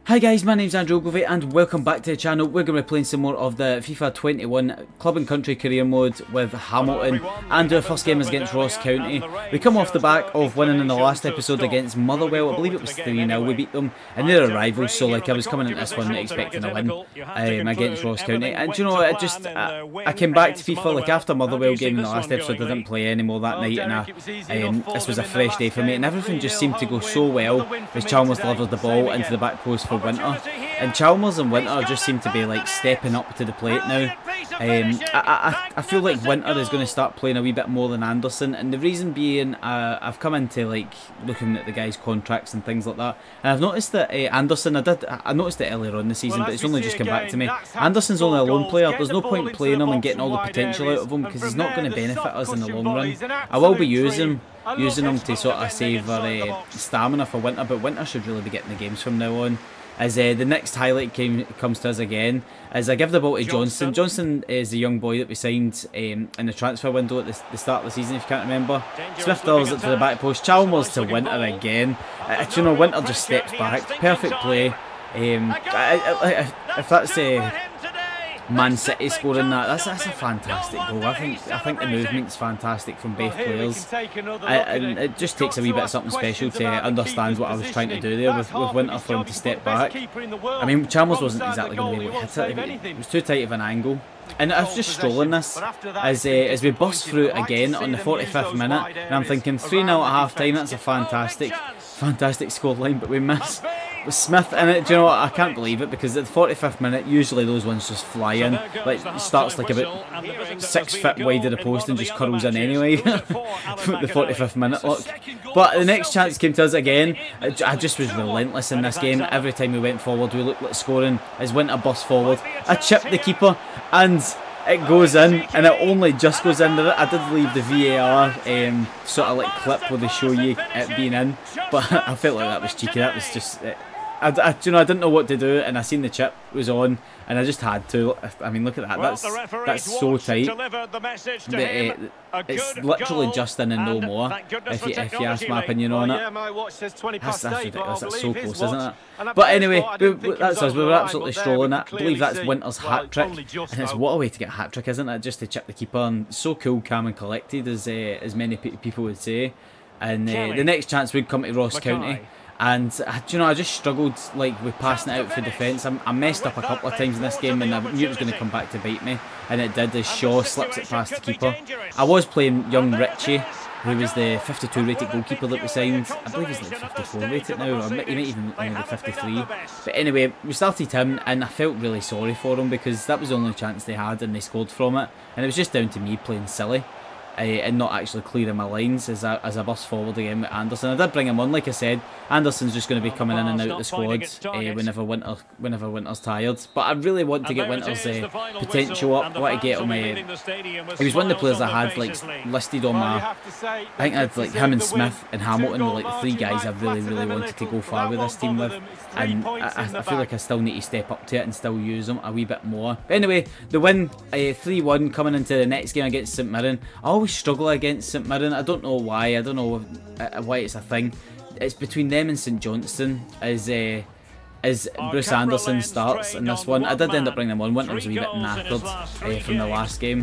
Hi guys, my name's Andrew Ogilvie and welcome back to the channel. We're going to be playing some more of the FIFA 21 Club and Country Career Mode with Hamilton, and our first game is against Ross County. We come off the back of winning in the last episode against Motherwell. I believe it was 3-0. We beat them and they're a rival, so like I was coming into this one expecting a win against Ross County. And you know, I came back to FIFA like after Motherwell game in the last episode. I didn't play anymore that night, and this was a fresh day for me, and everything just seemed to go so well as Chalmers delivered the ball into the back post for Winter, and Chalmers and Winter just seem to be like stepping up to the plate now. I feel like Winter is going to start playing a wee bit more than Anderson, and the reason being I've come into like looking at the guys' contracts and things like that, and I've noticed that Anderson, I noticed it earlier on in the season, but it's only just come back to me. Anderson's only a lone player. There's no point playing him and getting all the potential out of him because he's not going to benefit us in the long run. I will be using him to sort of save our stamina for Winter, but Winter should really be getting the games from now on. As the next highlight comes to us again, as I give the ball to Johnson. Johnson is the young boy that we signed in the transfer window at the start of the season, if you can't remember. Smith delivers it to the back post. Chalmers to Winter again. You know, Winter just steps back. Perfect play. If that's Man City scoring that's a fantastic goal. I think the movement's fantastic from both players, and it just takes a wee bit of something special to understand what I was trying to do there with Winter for him to step back. I mean, Chalmers wasn't exactly going to be able to hit it. It was too tight of an angle. And I was just strolling this as we bust through again on the 45th minute, and I'm thinking 3-0 at half time. That's a fantastic scoreline, but we miss with Smith in it. Do you know what? I can't believe it, because at the 45th minute, usually those ones just fly in. Like, it starts like about 6 feet wide of the post and just curls in anyway. The 45th minute look. But the next chance came to us again. I just was relentless in this game. Every time we went forward, we looked like scoring. As Winter burst forward, I chipped the keeper and it goes in, and it only just goes in. I did leave the VAR sort of like clip where they show you it being in, but I felt like that was cheeky. That was just you know, I didn't know what to do, and I seen the chip was on, and I just had to. I mean, look at that. That's so tight. It's literally just in and no more. If you ask my opinion on it, that's ridiculous. That's so close, isn't it? But anyway, that's us. We were absolutely strolling it. I believe that's Winter's hat trick, and it's what a way to get a hat trick, isn't it? Just to chip the keeper, and so cool, calm and collected, as many people would say. And the next chance would come to Ross County. And you know, I just struggled like with passing it out for defence. I messed up a couple of times in this game, and I knew it was going to come back to bite me, and it did as Shaw slips it past the keeper. I was playing young Richie, who was the 52 rated goalkeeper that we signed. I believe he's like 54 rated now, or he might even only be 53. But anyway, we started him, and I felt really sorry for him because that was the only chance they had, and they scored from it. And it was just down to me playing silly. And not actually clearing my lines as I burst forward again with Anderson. I did bring him on, like I said. Anderson's just going to be coming in and out of the squad whenever Winter's tired. But I really want to get Winter's potential up. I want to get him. He was one of the players I had like listed on my. I think I had like him and Smith and Hamilton were like the 3 guys I really wanted to go far with this team with. And I feel like I still need to step up to it and still use them a wee bit more. But anyway, the win 3-1 coming into the next game against St Mirren. I always struggle against St Mirren. I don't know why. I don't know why it's a thing. It's between them and St Johnstone as Bruce Anderson starts in this one. I did end up bringing them on. Winter was a wee bit knackered from the last game,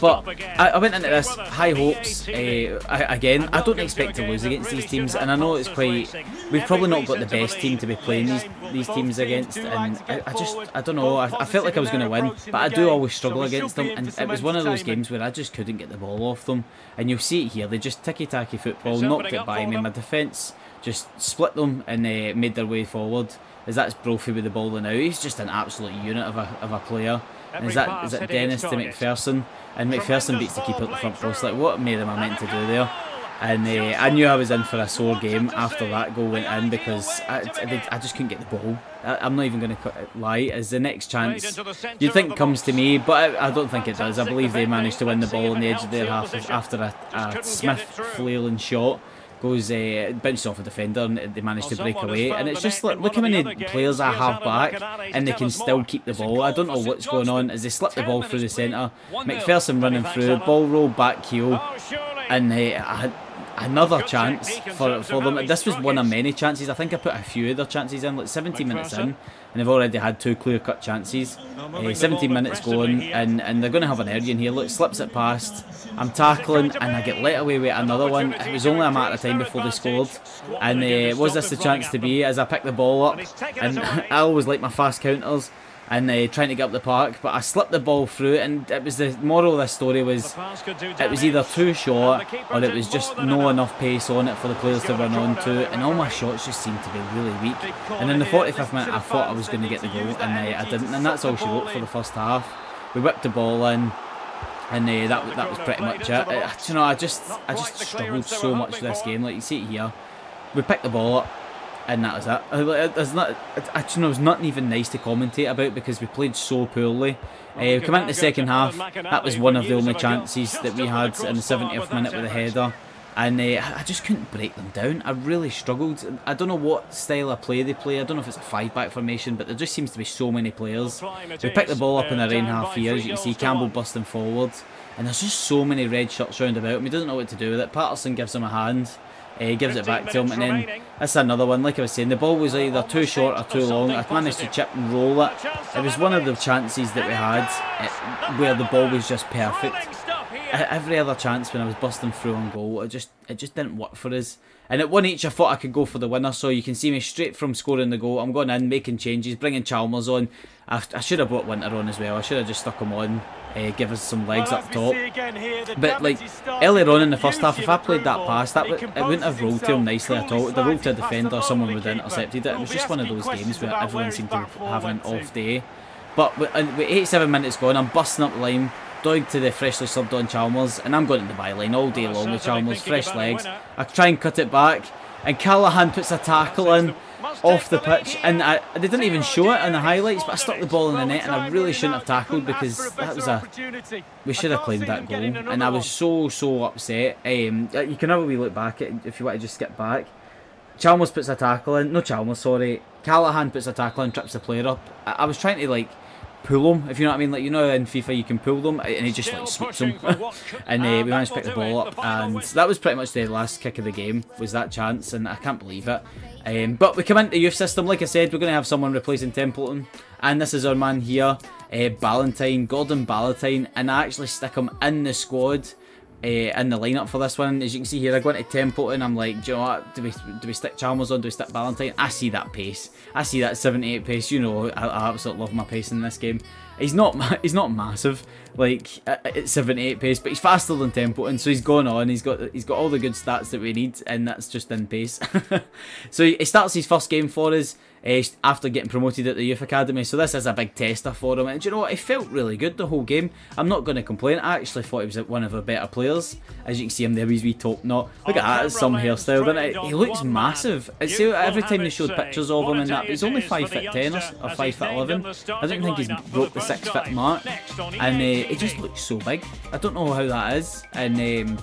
but I went into this high hopes. Again, I don't expect to lose against these teams, and I know it's quite. We've probably not got the best team to be playing these teams against, and I don't know. I felt like I was going to win, but I do always struggle against them, and it was one of those games where I just couldn't get the ball off them. And you'll see it here. They just ticky-tacky football, knocked it by me. My defence just split them and made their way forward. As that's Brophy with the ball now. He's just an absolute unit of a player. And is that Dennis to McPherson? And McPherson beats the keeper at the front post. Like, what made am I meant to do there? And I knew I was in for a sore game after that goal went in, because I just couldn't get the ball. I'm not even going to lie. As the next chance you'd think comes to me, but I don't think it does. I believe they managed to win the ball on the edge of their half after a Smith flailing shot. Goes bounces off a defender, and they manage to break away. And it's just like, look how many players I have back, and they can still keep the ball. I don't know what's going on as they slip the ball through the centre. McPherson running through, ball roll back heel, and another chance for them. This was one of many chances. I think I put a few of their chances in, like 17 minutes in, and they've already had 2 clear-cut chances. 17 minutes going, and they're going to have an early in here. Look, slips it past. I'm tackling, and I get let away with another one. It was only a matter of time before they scored. And was this the chance to be, as I pick the ball up? And I always like my fast counters, and trying to get up the park, but I slipped the ball through, and it was the moral of this story was it was either too short or it was just no enough pace on it for the players to run on to, and all my shots just seemed to be really weak. And in the 45th minute I thought I was going to get the goal, and I didn't, and that's all she wrote for the first half. We whipped the ball in, and that was pretty much it. You know, I just struggled so much with this game. Like you see it here, we picked the ball up, and that was it. There's not, you know, it was nothing even nice to commentate about because we played so poorly. We come into the second half. That was one of the only chances that we had in the 70th minute with a header, and I just couldn't break them down. I really struggled. I don't know what style of play they play. I don't know if it's a 5-back formation, but there just seems to be so many players. We picked the ball up in the right half here. As you can see, Campbell busting forward, and there's just so many red shirts round about him. He doesn't know what to do with it. Patterson gives him a hand. He gives it back to him, and then that's another one. Like I was saying, the ball was either too short or too long. I managed to chip and roll it. It was one of the chances that we had where the ball was just perfect. Every other chance when I was busting through on goal, it just didn't work for us. And at 1 each, I thought I could go for the winner. So you can see me straight from scoring the goal. I'm going in, making changes, bringing Chalmers on. I should have brought Winter on as well. I should have just stuck him on, give us some legs up top. But like earlier on in the first half, if I played that pass, it wouldn't have rolled to him nicely at all. The roll to a defender, someone would have intercepted it. It was just one of those games where everyone seemed to have an off day. But with 87 minutes gone, I'm busting up the line. Doig to the freshly subbed on Chalmers, and I'm going to the byline all day long with Chalmers, fresh legs. I try and cut it back, and Callahan puts a tackle in off the pitch, and they didn't even show it in the highlights, but I stuck the ball in the net, and I really shouldn't have tackled because that was we should have claimed that goal, and I was so upset. You can have a wee look back if you want to just skip back. Chalmers puts a tackle in, no Chalmers, sorry. Callahan puts a tackle in, trips the player up. I was trying to like pull him, if you know what I mean. Like, you know, in FIFA you can pull them, and he just like sweeps them. And we managed to pick the ball up, and that was pretty much the last kick of the game, was that chance, and I can't believe it. But we come into the youth system. Like I said, we're going to have someone replacing Templeton, and this is our man here, Gordon Ballantyne, and I actually stick him in the squad, in the lineup for this one. As you can see here, I go into Templeton. I'm like, do you know what? Do we stick Chalmers on? Do we stick Ballantyne? I see that pace. I see that 78 pace. You know, I absolutely love my pace in this game. He's not massive, like at 78 pace, but he's faster than Templeton, so he's gone on. He's got all the good stats that we need, and that's just in pace. So he starts his first game for us after getting promoted at the youth academy. So this is a big tester for him, and do you know what? He felt really good the whole game. I'm not going to complain. I actually thought he was one of our better players. As you can see him there, he's wee top knot. Look at that, some hairstyle, doesn't it? He looks massive. See, every time they showed pictures of him and that, he's only 5'10" or 5'11". I don't think he's broke the 6-foot mark, and he just looks so big. I don't know how that is, and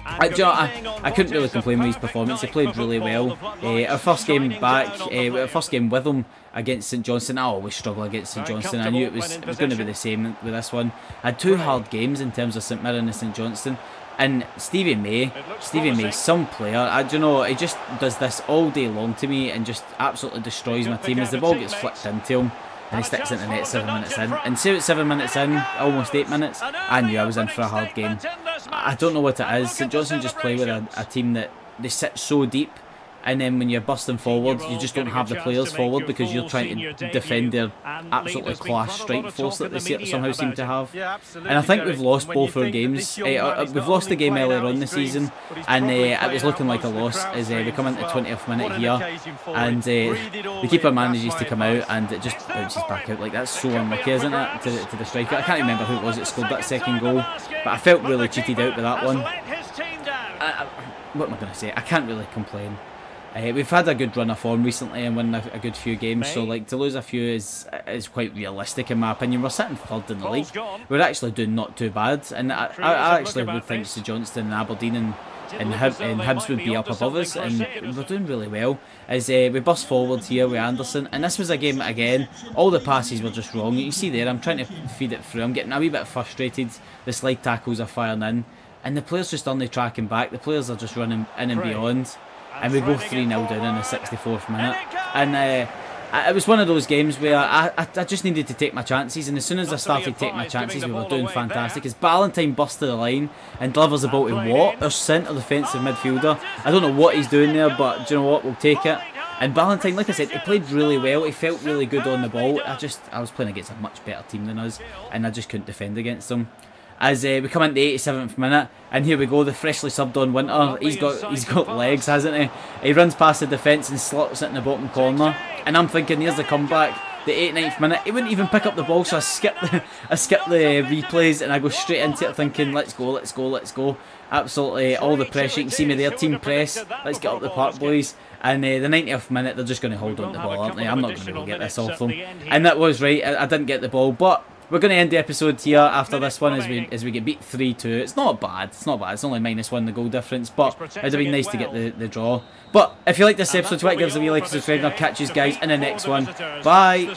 I couldn't really complain with his performance. He played really well. Our first game back, our first game with him against St Johnstone, I always struggle against St Johnstone. I knew it was going to be the same with this one. I had 2 hard games in terms of St Mirren and St Johnstone. And Stevie May's some player. You know, he just does this all day long to me and just absolutely destroys my team as the ball gets flicked into him. And he sticks into the net 7 minutes in. And see, at 7 minutes in, almost 8 minutes, I knew I was in for a hard game. I don't know what it is. St Johnstone just play with a team that they sit so deep, and then when you're busting forward, you just don't have the players forward because you're trying to defend their absolutely class strike force that they somehow seem to have. And I think we've lost both our games. We've lost the game earlier on the season, and it was looking like a loss as we come into the 20th minute here, and the keeper manages to come out, and it just bounces back out. Like, that's so unlucky, isn't it, to the striker? I can't remember who it was that scored that second goal, but I felt really cheated out with that one. What am I going to say? I can't really complain. We've had a good run of form recently and won a good few games, so like to lose a few is quite realistic in my opinion. We're sitting third in the league. We're actually doing not too bad, and I actually would think St Johnstone and Aberdeen and Hibs would be up above us, and we're doing really well. As we bust forward here with Anderson, and this was a game again, all the passes were just wrong. You can see there, I'm trying to feed it through, I'm getting a wee bit frustrated, the slide tackles are firing in. and the players just aren't tracking back. The players are just running in and beyond, and we go 3-0 down in the 64th minute. And it was one of those games where I just needed to take my chances, and as soon as I started taking my chances, we were doing fantastic. As Ballantyne busted the line and delivers the ball to Watt, our centre defensive midfielder. I don't know what he's doing there, but do you know what? We'll take it. And Ballantyne, like I said, he played really well. He felt really good on the ball. I was playing against a much better team than us, and I just couldn't defend against them. As we come into the 87th minute, and here we go, the freshly subbed on Winter. He's got legs, hasn't he? He runs past the defence and slots it in the bottom corner. And I'm thinking, here's the comeback. The 89th minute, he wouldn't even pick up the ball, so I skipped the replays and I go straight into it thinking, let's go, let's go, let's go. Absolutely all the pressure. You can see me there, team press. Let's get up the park, boys. And the 90th minute, they're just going to hold on to the ball, aren't they? I'm not going to go get this off them. And that was right, I didn't get the ball, but we're going to end the episode here after this one as we get beat 3-2. It's not bad. It's not bad. It's only -1 the goal difference, but it'd have been nice to get the draw. But if you like this episode, give us a wee like and subscribe, and I'll catch you guys in the next one. Bye.